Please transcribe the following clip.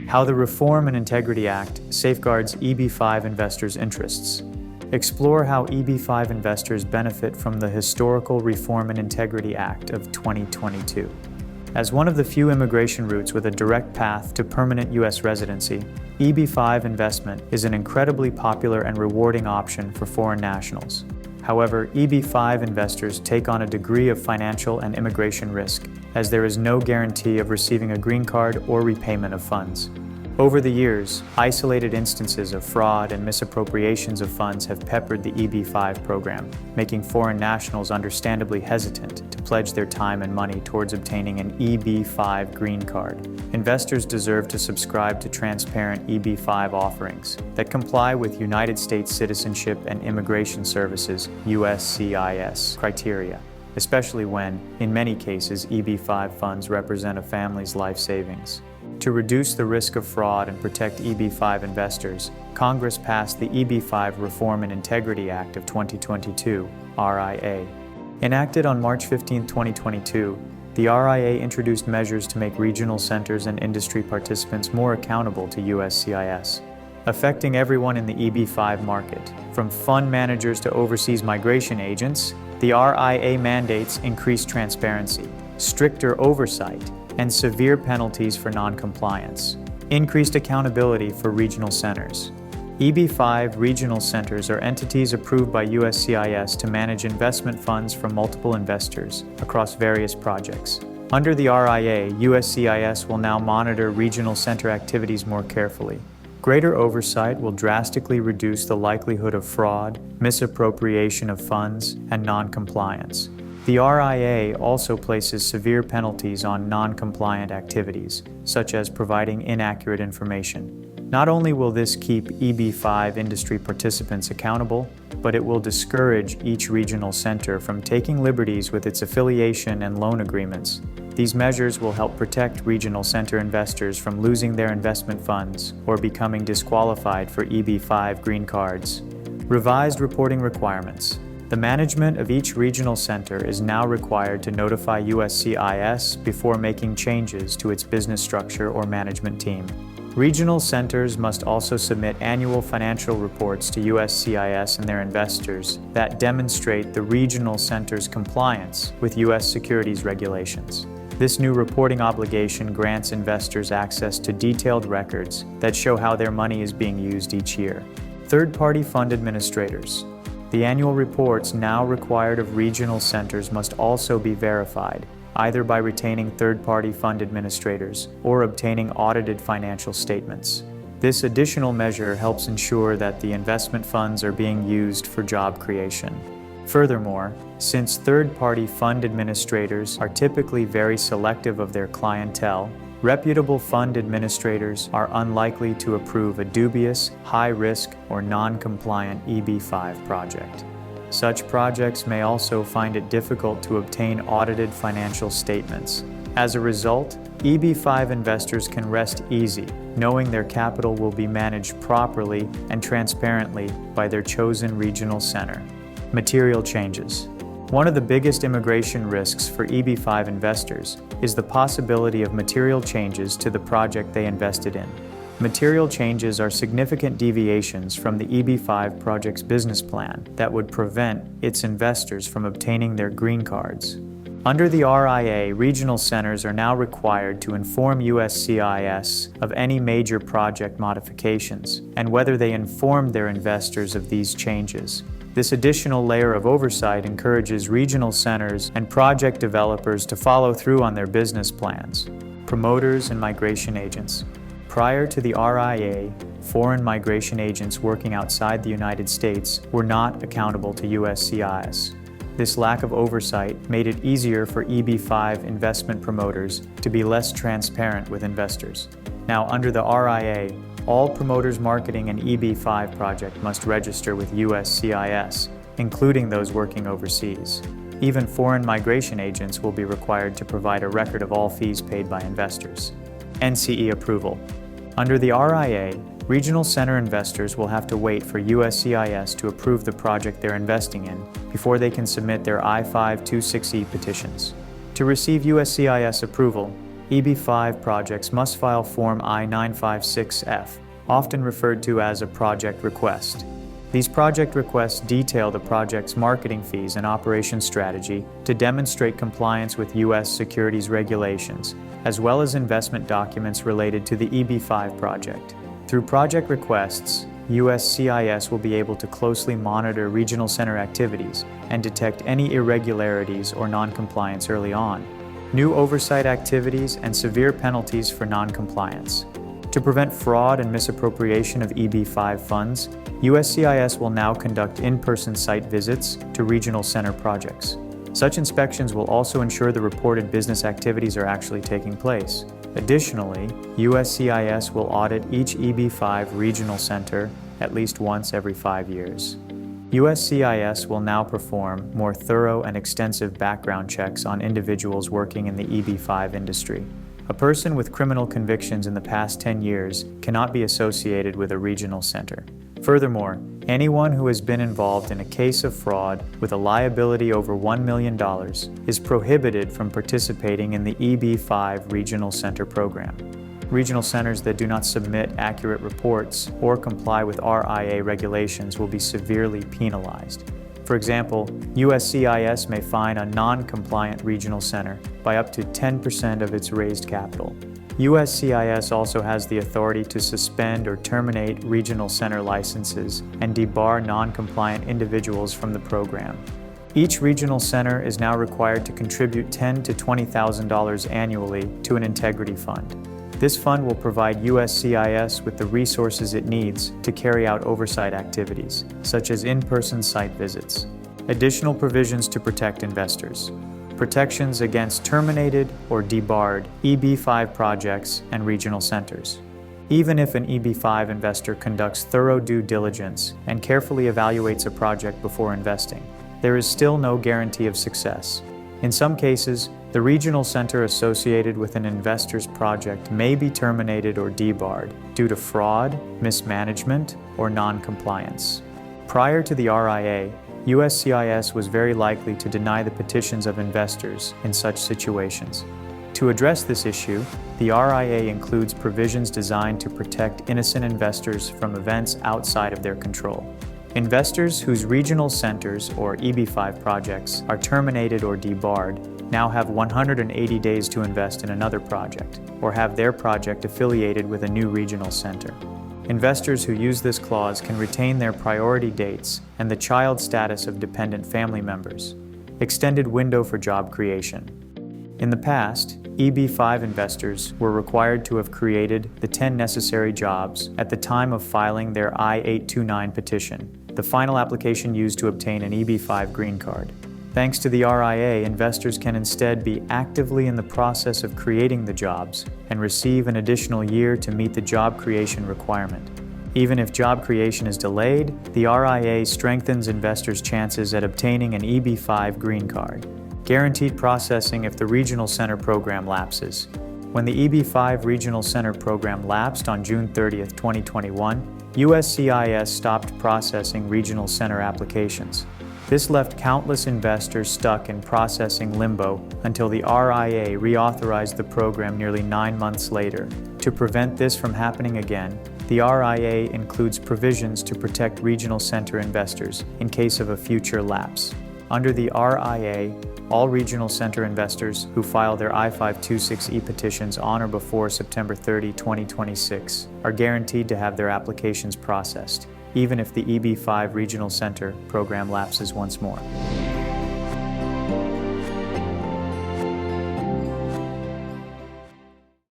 How the Reform and Integrity Act safeguards EB-5 investors' interests. Explore how EB-5 investors benefit from the historical Reform and Integrity Act of 2022. As one of the few immigration routes with a direct path to permanent U.S. residency, EB-5 investment is an incredibly popular and rewarding option for foreign nationals. However, EB-5 investors take on a degree of financial and immigration risk, as there is no guarantee of receiving a green card or repayment of funds. Over the years, isolated instances of fraud and misappropriations of funds have peppered the EB-5 program, making foreign nationals understandably hesitant to pledge their time and money towards obtaining an EB-5 green card. Investors deserve to subscribe to transparent EB-5 offerings that comply with United States Citizenship and Immigration Services (USCIS) criteria, especially when, in many cases, EB-5 funds represent a family's life savings. To reduce the risk of fraud and protect EB-5 investors, Congress passed the EB-5 Reform and Integrity Act of 2022, RIA. Enacted on March 15, 2022, the RIA introduced measures to make regional centers and industry participants more accountable to USCIS, affecting everyone in the EB-5 market. From fund managers to overseas migration agents, the RIA mandates increased transparency, stricter oversight, and severe penalties for non-compliance. Increased accountability for regional centers. EB-5 regional centers are entities approved by USCIS to manage investment funds from multiple investors across various projects. Under the RIA, USCIS will now monitor regional center activities more carefully. Greater oversight will drastically reduce the likelihood of fraud, misappropriation of funds, and non-compliance. The RIA also places severe penalties on non-compliant activities, such as providing inaccurate information. Not only will this keep EB-5 industry participants accountable, but it will discourage each regional center from taking liberties with its affiliation and loan agreements. These measures will help protect regional center investors from losing their investment funds or becoming disqualified for EB-5 green cards. Revised reporting requirements. The management of each regional center is now required to notify USCIS before making changes to its business structure or management team. Regional centers must also submit annual financial reports to USCIS and their investors that demonstrate the regional center's compliance with U.S. securities regulations. This new reporting obligation grants investors access to detailed records that show how their money is being used each year. Third-party fund administrators. The annual reports now required of regional centers must also be verified, either by retaining third-party fund administrators or obtaining audited financial statements. This additional measure helps ensure that the investment funds are being used for job creation. Furthermore, since third-party fund administrators are typically very selective of their clientele, reputable fund administrators are unlikely to approve a dubious, high-risk, or non-compliant EB-5 project. Such projects may also find it difficult to obtain audited financial statements. As a result, EB-5 investors can rest easy, knowing their capital will be managed properly and transparently by their chosen regional center. Material changes. One of the biggest immigration risks for EB-5 investors is the possibility of material changes to the project they invested in. Material changes are significant deviations from the EB-5 project's business plan that would prevent its investors from obtaining their green cards. Under the RIA, regional centers are now required to inform USCIS of any major project modifications and whether they informed their investors of these changes. This additional layer of oversight encourages regional centers and project developers to follow through on their business plans. Promoters and migration agents. Prior to the RIA, foreign migration agents working outside the United States were not accountable to USCIS. This lack of oversight made it easier for EB-5 investment promoters to be less transparent with investors. Now, under the RIA, all promoters marketing an EB-5 project must register with USCIS, including those working overseas. Even foreign migration agents will be required to provide a record of all fees paid by investors. NCE approval. Under the RIA, regional center investors will have to wait for USCIS to approve the project they're investing in before they can submit their I-526E petitions. To receive USCIS approval, EB-5 projects must file Form I-956F, often referred to as a project request. These project requests detail the project's marketing fees and operation strategy to demonstrate compliance with U.S. securities regulations, as well as investment documents related to the EB-5 project. Through project requests, USCIS will be able to closely monitor regional center activities and detect any irregularities or non-compliance early on. New oversight activities and severe penalties for non-compliance. To prevent fraud and misappropriation of EB-5 funds, USCIS will now conduct in-person site visits to regional center projects. Such inspections will also ensure the reported business activities are actually taking place. Additionally, USCIS will audit each EB-5 regional center at least once every 5 years. USCIS will now perform more thorough and extensive background checks on individuals working in the EB-5 industry. A person with criminal convictions in the past 10 years cannot be associated with a regional center. Furthermore, anyone who has been involved in a case of fraud with a liability over $1 million is prohibited from participating in the EB-5 Regional Center program. Regional centers that do not submit accurate reports or comply with RIA regulations will be severely penalized. For example, USCIS may fine a non-compliant regional center by up to 10% of its raised capital. USCIS also has the authority to suspend or terminate regional center licenses and debar non-compliant individuals from the program. Each regional center is now required to contribute $10,000 to $20,000 annually to an integrity fund. This fund will provide USCIS with the resources it needs to carry out oversight activities, such as in-person site visits. Additional provisions to protect investors. Protections against terminated or debarred EB-5 projects and regional centers. Even if an EB-5 investor conducts thorough due diligence and carefully evaluates a project before investing, there is still no guarantee of success. In some cases, the regional center associated with an investor's project may be terminated or debarred due to fraud, mismanagement, or non-compliance. Prior to the RIA, USCIS was very likely to deny the petitions of investors in such situations. To address this issue, the RIA includes provisions designed to protect innocent investors from events outside of their control. Investors whose regional centers or EB-5 projects are terminated or debarred now have 180 days to invest in another project or have their project affiliated with a new regional center. Investors who use this clause can retain their priority dates and the child status of dependent family members. Extended window for job creation. In the past, EB-5 investors were required to have created the 10 necessary jobs at the time of filing their I-829 petition, the final application used to obtain an EB-5 green card. Thanks to the RIA, investors can instead be actively in the process of creating the jobs and receive an additional year to meet the job creation requirement. Even if job creation is delayed, the RIA strengthens investors' chances at obtaining an EB-5 green card. Guaranteed processing if the Regional Center program lapses. When the EB-5 Regional Center program lapsed on June 30, 2021, USCIS stopped processing Regional Center applications. This left countless investors stuck in processing limbo until the RIA reauthorized the program nearly 9 months later. To prevent this from happening again, the RIA includes provisions to protect regional center investors in case of a future lapse. Under the RIA, all regional center investors who file their I-526E petitions on or before September 30, 2026 are guaranteed to have their applications processed, even if the EB-5 Regional Center program lapses once more.